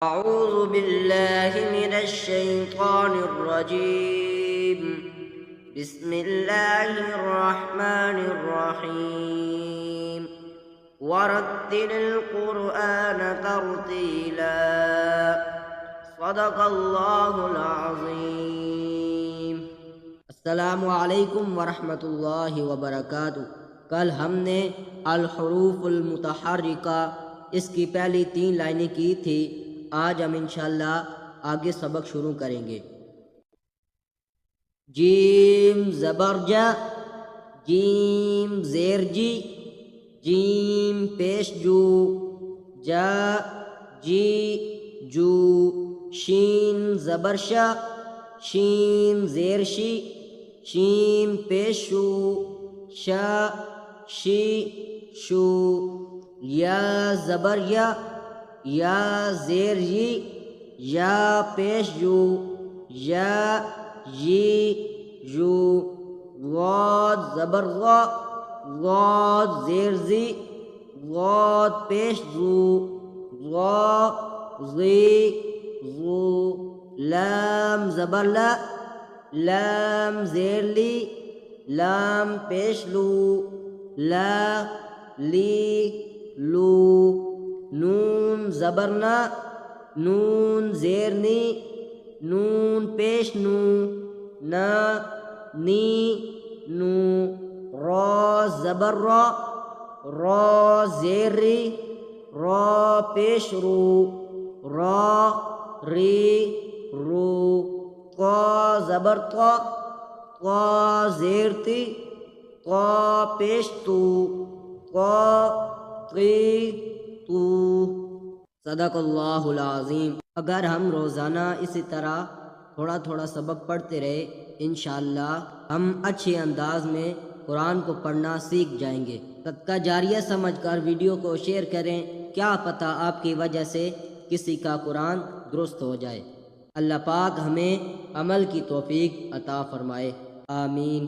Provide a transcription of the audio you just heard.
أعوذ بالله من الشيطان الرجيم. بسم الله الرحمن الرحيم. ورتل القرآن ترتيلا. صدق الله العظيم. السلام علیکم ورحمۃ اللہ وبرکاتہ۔ کل ہم نے الحروف المتحرکہ اس کی پہلی 3 لائنیں کی تھی۔ آج ہم انشاءاللہ آگے سبق شروع کریں گے۔ جیم زبر جا، جیم زیر جی، جیم پیش جو، جا جی جو، شین زبر شا، شین زیر شی، شین پیش شو، شا شی شو، یا زبر یا، یا زیر یی، یا پیش یو، یا یی یو، غاد زبر غا، غاد زیر زی، غاد پیش زو، غا زی زو، لام زبر لا، لام زیر لی، لام پیش لو، لا لی لو، نون زبر نا، نون زیر نی، نون پیش نو، نا نی نو، را زبر را، را زیر ری، را پیش رو، را ری رو، قا زبر قا، قا زیر تی، قا پیش تو، قا قی تو۔ صدق اللہ العظیم۔ اگر ہم روزانہ اسی طرح تھوڑا تھوڑا سبق پڑھتے رہے، انشاءاللہ ہم اچھے انداز میں قرآن کو پڑھنا سیکھ جائیں گے۔ صدقہ جاریہ سمجھ کر ویڈیو کو شیئر کریں، کیا پتہ آپ کی وجہ سے کسی کا قرآن درست ہو جائے۔ اللہ پاک ہمیں عمل کی توفیق عطا فرمائے، آمین۔